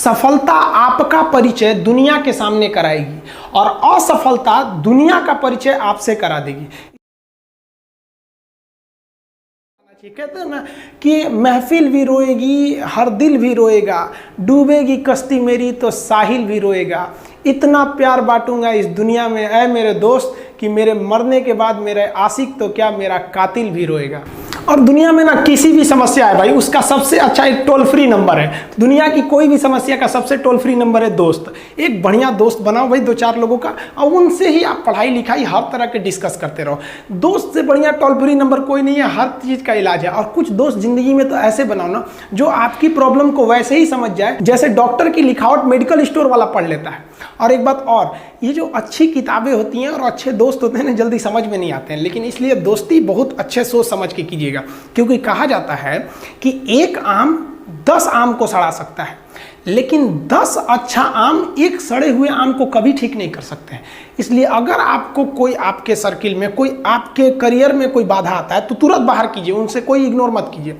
सफलता आपका परिचय दुनिया के सामने कराएगी और असफलता दुनिया का परिचय आपसे करा देगी। कहते हैं ना कि महफिल भी रोएगी, हर दिल भी रोएगा, डूबेगी कश्ती मेरी तो साहिल भी रोएगा। इतना प्यार बांटूंगा इस दुनिया में ऐ मेरे दोस्त कि मेरे मरने के बाद मेरे आशिक तो क्या मेरा कातिल भी रोएगा। और दुनिया में ना किसी भी समस्या है भाई, उसका सबसे अच्छा एक टोल फ्री नंबर है। दुनिया की कोई भी समस्या का सबसे टोल फ्री नंबर है दोस्त। एक बढ़िया दोस्त बनाओ भाई, 2-4 लोगों का, और उनसे ही आप पढ़ाई लिखाई हर तरह के डिस्कस करते रहो। दोस्त से बढ़िया टोल फ्री नंबर कोई नहीं है, हर चीज़ का इलाज है। और कुछ दोस्त जिंदगी में तो ऐसे बनाओ ना जो आपकी प्रॉब्लम को वैसे ही समझ जाए जैसे डॉक्टर की लिखावट मेडिकल स्टोर वाला पढ़ लेता है। और एक बात और, ये जो अच्छी किताबें होती हैं और अच्छे दोस्त होते हैं ना, जल्दी समझ में नहीं आते हैं। लेकिन इसलिए दोस्ती बहुत अच्छे सोच समझ के कीजिएगा, क्योंकि कहा जाता है कि एक आम 10 आम को सड़ा सकता है, लेकिन 10 अच्छा आम एक सड़े हुए आम को कभी ठीक नहीं कर सकते हैं। इसलिए अगर आपको कोई आपके सर्किल में, कोई आपके करियर में कोई बाधा आता है तो तुरंत बाहर कीजिए, उनसे कोई इग्नोर मत कीजिए।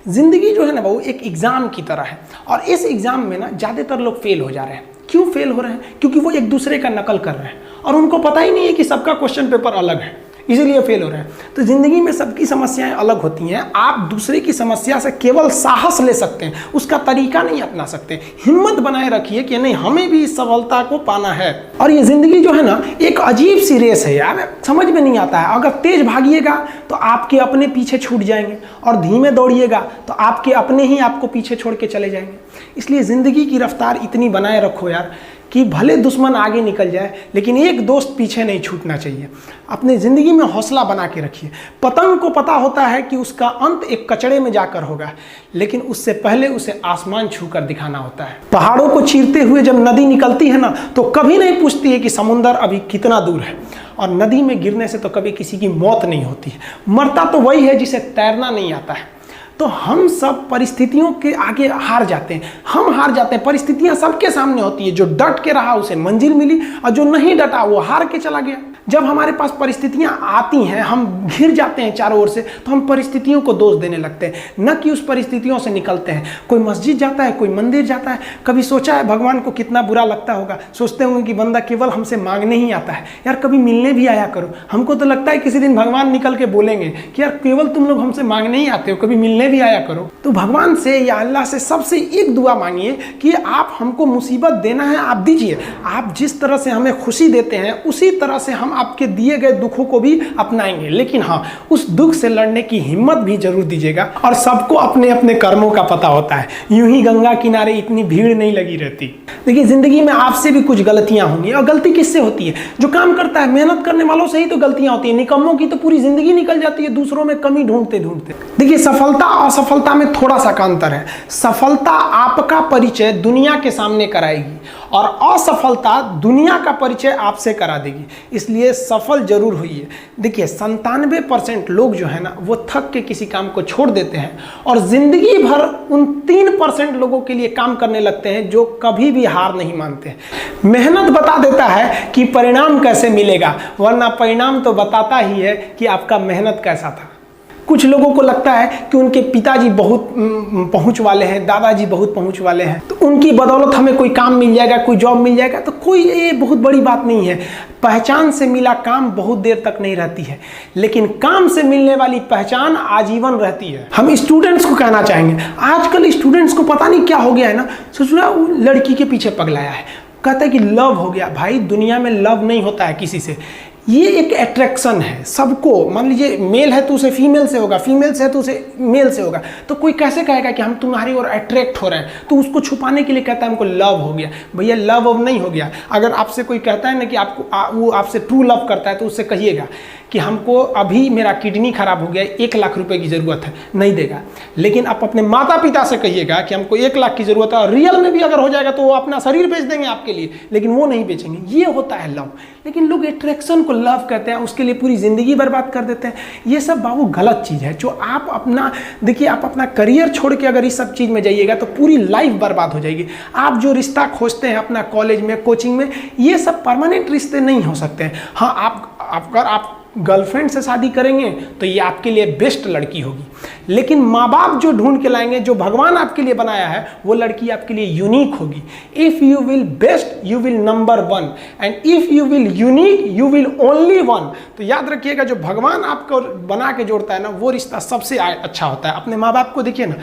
ज़िंदगी जो है ना वो एक एग्ज़ाम की तरह है, और इस एग्ज़ाम में ना ज़्यादातर लोग फेल हो जा रहे हैं। क्यों फेल हो रहे हैं? क्योंकि वो एक दूसरे का नकल कर रहे हैं और उनको पता ही नहीं है कि सबका क्वेश्चन पेपर अलग है, इसीलिए फेल हो रहे हैं। तो ज़िंदगी में सबकी समस्याएं अलग होती हैं। आप दूसरे की समस्या से केवल साहस ले सकते हैं, उसका तरीका नहीं अपना सकते। हिम्मत बनाए रखिए कि नहीं, हमें भी इस सफलता को पाना है। और ये ज़िंदगी जो है ना एक अजीब सी रेस है यार, समझ में नहीं आता है। अगर तेज भागिएगा तो आपके अपने पीछे छूट जाएंगे, और धीमे दौड़िएगा तो आपके अपने ही आपको पीछे छोड़ के चले जाएंगे। इसलिए ज़िंदगी की रफ्तार इतनी बनाए रखो यार कि भले दुश्मन आगे निकल जाए लेकिन एक दोस्त पीछे नहीं छूटना चाहिए। अपने ज़िंदगी में हौसला बना के रखिए। पतंग को पता होता है कि उसका अंत एक कचड़े में जाकर होगा, लेकिन उससे पहले उसे आसमान छूकर दिखाना होता है। पहाड़ों को चीरते हुए जब नदी निकलती है ना तो कभी नहीं पूछती है कि समुंदर अभी कितना दूर है, और नदी में गिरने से तो कभी किसी की मौत नहीं होती है। मरता तो वही है जिसे तैरना नहीं आता है। तो हम सब परिस्थितियों के आगे हार जाते हैं, हम हार जाते हैं। परिस्थितियां सबके सामने होती है, जो डट के रहा उसे मंजिल मिली, और जो नहीं डटा वो हार के चला गया। जब हमारे पास परिस्थितियां आती हैं, हम घिर जाते हैं चारों ओर से, तो हम परिस्थितियों को दोष देने लगते हैं, न कि उस परिस्थितियों से निकलते हैं। कोई मस्जिद जाता है, कोई मंदिर जाता है, कभी सोचा है भगवान को कितना बुरा लगता होगा? सोचते होंगे कि बंदा केवल हमसे मांगने ही आता है, यार कभी मिलने भी आया करो। हमको तो लगता है किसी दिन भगवान निकल के बोलेंगे कि यार केवल तुम लोग हमसे मांगने ही आते हो, कभी मिलने भी आया करो। तो भगवान से या अल्लाह से सबसे एक दुआ मांगिए कि आप हमको मुसीबत देना है, आप दीजिए। आप जिस तरह से हमें खुशी देते हैं उसी तरह से हम आपके दिए गए दुखों को भी अपनाएंगे, लेकिन हाँ, उस दुख से लड़ने की हिम्मत भी जरूर दीजिएगा। और सबको अपने अपने कर्मों का पता होता है, यूं ही गंगा किनारे इतनी भीड़ नहीं लगी रहती। देखिए ज़िंदगी में आपसे भी कुछ गलतियां होंगी, और गलती किससे होती है? जो काम करता है, मेहनत करने वालों से ही तो गलतियां होती है। निकम्मों की तो पूरी जिंदगी निकल जाती है दूसरों में कमी ढूंढते ढूंढते। देखिए सफलता और असफलता में थोड़ा सा का अंतर है। सफलता आपका परिचय दुनिया के सामने कराएगी और असफलता दुनिया का परिचय आपसे करा देगी। इसलिए सफल जरूर होइए। देखिए 97% लोग जो है ना वो थक के किसी काम को छोड़ देते हैं, और जिंदगी भर उन 3% लोगों के लिए काम करने लगते हैं जो कभी भी हार नहीं मानते। मेहनत बता देता है कि परिणाम कैसे मिलेगा, वरना परिणाम तो बताता ही है कि आपका मेहनत कैसा था। कुछ लोगों को लगता है कि उनके पिताजी बहुत पहुंच वाले हैं, दादाजी बहुत पहुंच वाले हैं, तो उनकी बदौलत हमें कोई काम मिल जाएगा, कोई जॉब मिल जाएगा। तो कोई ये बहुत बड़ी बात नहीं है। पहचान से मिला काम बहुत देर तक नहीं रहती है, लेकिन काम से मिलने वाली पहचान आजीवन रहती है। हम स्टूडेंट्स को कहना चाहेंगे, आजकल स्टूडेंट्स को पता नहीं क्या हो गया है ना, सोचना वो लड़की के पीछे पगलाया है, कहता है कि लव हो गया। भाई दुनिया में लव नहीं होता है किसी से, ये एक अट्रैक्शन है सबको। मान लीजिए मेल है तो उसे फीमेल से होगा, फीमेल से है तो उसे मेल से होगा। तो कोई कैसे कहेगा कि हम तुम्हारी ओर अट्रैक्ट हो रहे हैं? तो उसको छुपाने के लिए कहता है हमको लव हो गया। भैया लव अब नहीं हो गया। अगर आपसे कोई कहता है ना कि आपको वो आपसे ट्रू लव करता है, तो उससे कहिएगा कि हमको अभी मेरा किडनी खराब हो गया, 1 लाख रुपए की ज़रूरत है, नहीं देगा। लेकिन आप अपने माता पिता से कहिएगा कि हमको 1 लाख की ज़रूरत है, और रियल में भी अगर हो जाएगा तो वो अपना शरीर बेच देंगे आपके लिए, लेकिन वो नहीं बेचेंगे। ये होता है लव। लेकिन लोग अट्रैक्शन को लव कहते हैं, उसके लिए पूरी ज़िंदगी बर्बाद कर देते हैं। ये सब बाबू गलत चीज़ है। जो आप अपना देखिए, आप अपना करियर छोड़ के अगर इस सब चीज़ में जाइएगा तो पूरी लाइफ बर्बाद हो जाएगी। आप जो रिश्ता खोजते हैं अपना कॉलेज में, कोचिंग में, ये सब परमानेंट रिश्ते नहीं हो सकते हैं। हाँ, आप गर्लफ्रेंड से शादी करेंगे तो ये आपके लिए बेस्ट लड़की होगी, लेकिन माँ बाप जो ढूंढ के लाएंगे, जो भगवान आपके लिए बनाया है, वो लड़की आपके लिए यूनिक होगी। If you will best you will number one, and if you will unique you will only one. तो याद रखिएगा, जो भगवान आपको बना के जोड़ता है ना, वो रिश्ता सबसे अच्छा होता है। अपने माँ बाप को देखिए ना,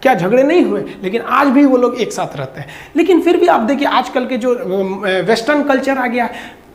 क्या झगड़े नहीं हुए, लेकिन आज भी वो लोग एक साथ रहते हैं। लेकिन फिर भी आप देखिए, आजकल के जो वेस्टर्न कल्चर आ गया,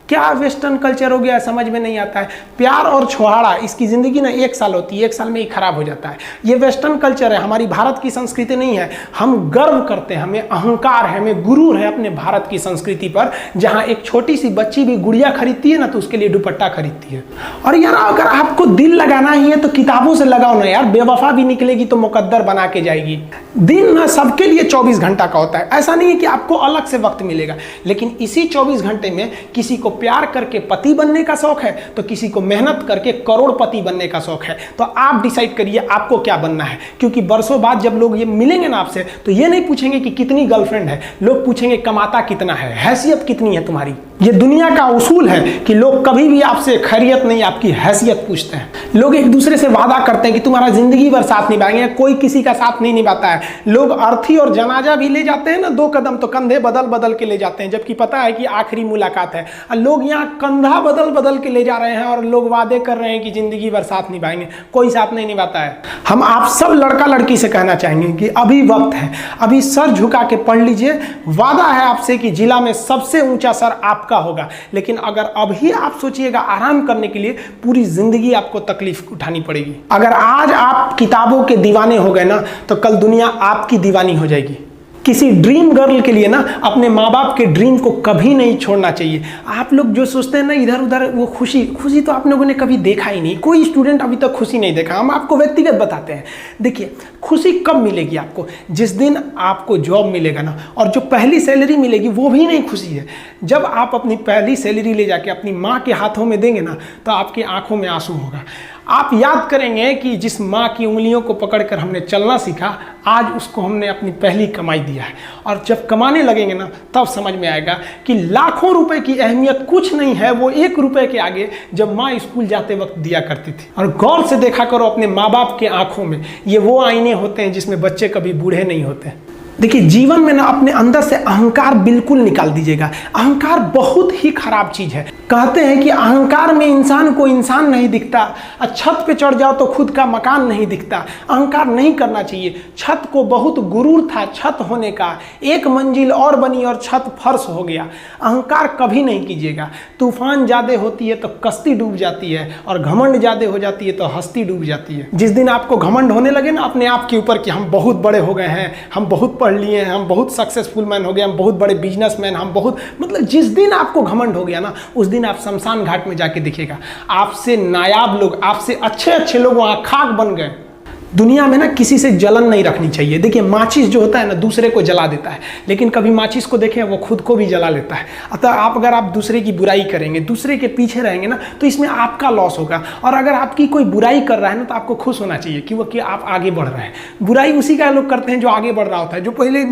क्या वेस्टर्न कल्चर हो गया समझ में नहीं आता है। प्यार और छोहाड़ा, इसकी ज़िंदगी ना 1 साल होती है, 1 साल में ही खराब हो जाता है। ये वेस्टर्न कल्चर है, हमारी भारत की संस्कृति नहीं है। हम गर्व करते हैं, हमें अहंकार है, हमें गुरूर है अपने भारत की संस्कृति पर, जहाँ एक छोटी सी बच्ची भी गुड़िया खरीदती है ना, तो उसके लिए दुपट्टा खरीदती है। और यार, अगर आपको दिल लगाना ही है तो किताबों से लगाओ ना यार, बेवफा भी निकलेगी तो मुकद्दर बना के जाएगी। दिन ना सबके लिए 24 घंटा का होता है, ऐसा नहीं है कि आपको अलग से वक्त मिलेगा, लेकिन इसी 24 घंटे में किसी को प्यार करके पति बनने का शौक है, तो किसी को मेहनत करके करोड़पति बनने का शौक है। तो आप डिसाइड करिए आपको क्या बनना है, क्योंकि बरसों बाद जब लोग ये मिलेंगे ना आपसे, तो ये नहीं पूछेंगे कि कितनी गर्लफ्रेंड है, लोग पूछेंगे कमाता कितना है, हैसियत कितनी है तुम्हारी। ये दुनिया का उसूल है कि लोग कभी भी आपसे खैरियत नहीं, आपकी हैसियत पूछते हैं। लोग एक दूसरे से वादा करते हैं कि तुम्हारा जिंदगी भर साथ निभाएंगे, कोई किसी का साथ नहीं निभाता है। लोग अर्थी और जनाजा भी ले जाते हैं ना 2 कदम, तो कंधे बदल बदल के ले जाते हैं, जबकि पता है कि आखिरी मुलाकात है। और लोग यहाँ कंधा बदल बदल के ले जा रहे हैं और लोग वादे कर रहे हैं कि जिंदगी भर साथ निभाएंगे, कोई साथ नहीं निभाता है। हम आप सब लड़का लड़की से कहना चाहेंगे कि अभी वक्त है, अभी सर झुका के पढ़ लीजिए। वादा है आपसे कि जिला में सबसे ऊंचा सर आपका होगा, लेकिन अगर अभी आप सोचिएगा आराम करने के लिए, पूरी जिंदगी आपको तकलीफ उठानी पड़ेगी। अगर आज आप किताबों के दीवाने हो गए ना, तो कल दुनिया आपकी दीवानी हो जाएगी। किसी ड्रीम गर्ल के लिए ना अपने माँ बाप के ड्रीम को कभी नहीं छोड़ना चाहिए। आप लोग जो सोचते हैं ना इधर उधर, वो खुशी तो आप लोगों ने कभी देखा ही नहीं। कोई स्टूडेंट अभी तक खुशी नहीं देखा। हम आपको व्यक्तिगत बताते हैं। देखिए, खुशी कब मिलेगी आपको? जिस दिन आपको जॉब मिलेगा ना, और जो पहली सैलरी मिलेगी वो भी नहीं खुशी है। जब आप अपनी पहली सैलरी ले जाके अपनी माँ के हाथों में देंगे ना, तो आपकी आंखों में आंसू होगा। आप याद करेंगे कि जिस माँ की उंगलियों को पकड़कर हमने चलना सीखा, आज उसको हमने अपनी पहली कमाई दिया है। और जब कमाने लगेंगे ना, तब समझ में आएगा कि लाखों रुपए की अहमियत कुछ नहीं है, वो 1 रुपए के आगे जब माँ स्कूल जाते वक्त दिया करती थी। और गौर से देखा करो अपने माँ बाप के आंखों में, ये वो आईने होते हैं जिसमें बच्चे कभी बूढ़े नहीं होते। देखिए, जीवन में ना अपने अंदर से अहंकार बिल्कुल निकाल दीजिएगा। अहंकार बहुत ही खराब चीज़ है। कहते हैं कि अहंकार में इंसान को इंसान नहीं दिखता, छत पे चढ़ जाओ तो खुद का मकान नहीं दिखता। अहंकार नहीं करना चाहिए। छत को बहुत गुरूर था छत होने का, 1 मंजिल और बनी और छत फर्श हो गया। अहंकार कभी नहीं कीजिएगा। तूफान ज़्यादा होती है तो कश्ती डूब जाती है, और घमंड ज़्यादा हो जाती है तो हस्ती डूब जाती है। जिस दिन आपको घमंड होने लगे ना अपने आप के ऊपर कि हम बहुत बड़े हो गए हैं, हम बहुत पढ़ लिए हैं, हम बहुत सक्सेसफुल मैन हो गए, हम बहुत बड़े बिजनेसमैन, हम बहुत, मतलब जिस दिन आपको घमंड हो गया ना, उस दिन आप शमशान घाट में जाके देखिएगा, आपसे नायाब लोग, आपसे अच्छे अच्छे लोग वहां खाक बन गए। दुनिया में ना किसी से जलन नहीं रखनी चाहिए। देखिए, माचिस जो होता है ना दूसरे को जला देता है, लेकिन कभी माचिस को देखें वो खुद को भी जला लेता है। अतः अगर आप दूसरे की बुराई करेंगे, दूसरे के पीछे रहेंगे ना, तो इसमें आपका लॉस होगा। और अगर आपकी कोई बुराई कर रहा है ना, तो आपको खुश होना चाहिए कि आप आगे बढ़ रहे हैं। बुराई उसी का लोग करते हैं जो आगे बढ़ रहा होता है। जो पहले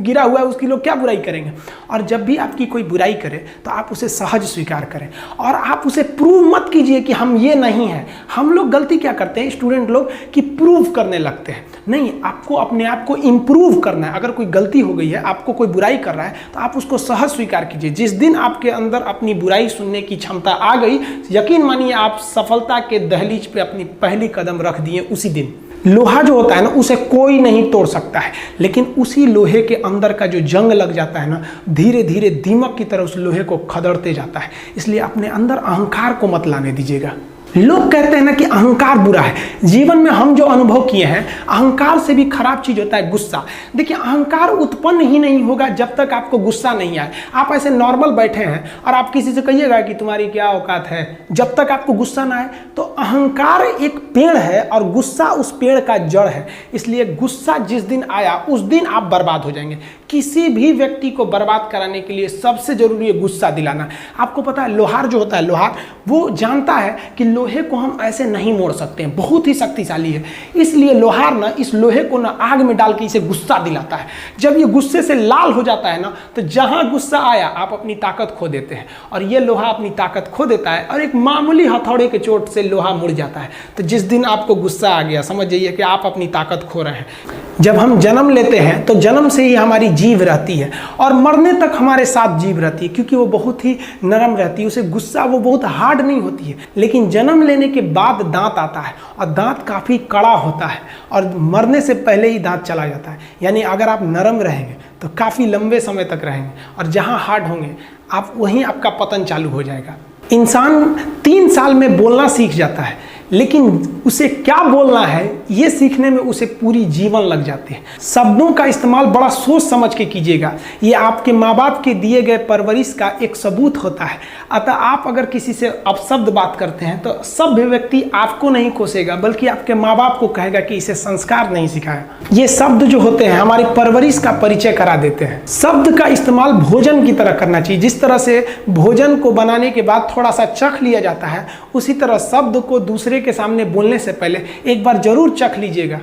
गिरा हुआ है उसकी लोग क्या बुराई करेंगे। और जब भी आपकी कोई बुराई करे तो आप उसे सहज स्वीकार करें, और आप उसे प्रूव मत कीजिए कि हम ये नहीं हैं। हम लोग गलती क्या करते हैं स्टूडेंट लोग, कि प्रूव करने लगते हैं। नहीं, आपको अपने आप को इम्प्रूव करना है। अगर कोई गलती हो गई है, आपको कोई बुराई कर रहा है, तो आप उसको सहज स्वीकार कीजिए। जिस दिन आपके अंदर अपनी बुराई सुनने की क्षमता आ गई, यकीन मानिए आप सफलता के दहलीज पे अपनी पहली कदम रख दिए उसी दिन। लोहा जो होता है ना, उसे कोई नहीं तोड़ सकता है, लेकिन उसी लोहे के अंदर का जो जंग लग जाता है ना, धीरे धीरे दीमक की तरह उस लोहे को खदड़ते जाता है। इसलिए अपने अंदर अहंकार को मत लाने दीजिएगा। लोग कहते हैं ना कि अहंकार बुरा है। जीवन में हम जो अनुभव किए हैं, अहंकार से भी खराब चीज होता है गुस्सा। देखिए, अहंकार उत्पन्न ही नहीं होगा जब तक आपको गुस्सा नहीं आए। आप ऐसे नॉर्मल बैठे हैं और आप किसी से कहिएगा कि तुम्हारी क्या औकात है, जब तक आपको गुस्सा ना आए। तो अहंकार एक पेड़ है और गुस्सा उस पेड़ का जड़ है। इसलिए गुस्सा जिस दिन आया उस दिन आप बर्बाद हो जाएंगे। किसी भी व्यक्ति को बर्बाद कराने के लिए सबसे जरूरी है गुस्सा दिलाना। आपको पता है लोहार जो होता है, लोहार वो जानता है कि लोहे को हम ऐसे नहीं मोड़ सकते हैं, बहुत ही शक्तिशाली है। इसलिए लोहार ना इस लोहे को ना आग में डाल के इसे गुस्सा दिलाता है। जब ये गुस्से से लाल हो जाता है ना, तो जहां गुस्सा आया आप अपनी ताकत खो देते हैं, और ये लोहा अपनी ताकत खो देता है और एक मामूली हथौड़े के चोट से लोहा मुड़ जाता है। तो जिस दिन आपको गुस्सा आ गया, समझ जाइए कि आप अपनी ताकत खो रहे हैं। जब हम जन्म लेते हैं तो जन्म से ही हमारी जीभ रहती है और मरने तक हमारे साथ जीभ रहती है, क्योंकि वो बहुत ही नरम रहती है, उसे गुस्सा वो बहुत हार्ड नहीं होती है। लेकिन जन्म लेने के बाद दांत आता है और दांत काफ़ी कड़ा होता है और मरने से पहले ही दांत चला जाता है। यानी अगर आप नरम रहेंगे तो काफ़ी लंबे समय तक रहेंगे, और जहाँ हार्ड होंगे आप वहीं आपका पतन चालू हो जाएगा। इंसान 3 साल में बोलना सीख जाता है, लेकिन उसे क्या बोलना है ये सीखने में उसे पूरी जीवन लग जाती है। शब्दों का इस्तेमाल बड़ा सोच समझ के कीजिएगा, ये आपके माँ बाप के दिए गए परवरिश का एक सबूत होता है। अतः आप अगर किसी से अपशब्द बात करते हैं तो सभ्य व्यक्ति आपको नहीं कोसेगा, बल्कि आपके माँ बाप को कहेगा कि इसे संस्कार नहीं सिखाया। ये शब्द जो होते हैं हमारी परवरिश का परिचय करा देते हैं। शब्द का इस्तेमाल भोजन की तरह करना चाहिए। जिस तरह से भोजन को बनाने के बाद थोड़ा सा चख लिया जाता है, उसी तरह शब्द को दूसरे के सामने बोलने से पहले एक बार जरूर चख लीजिएगा।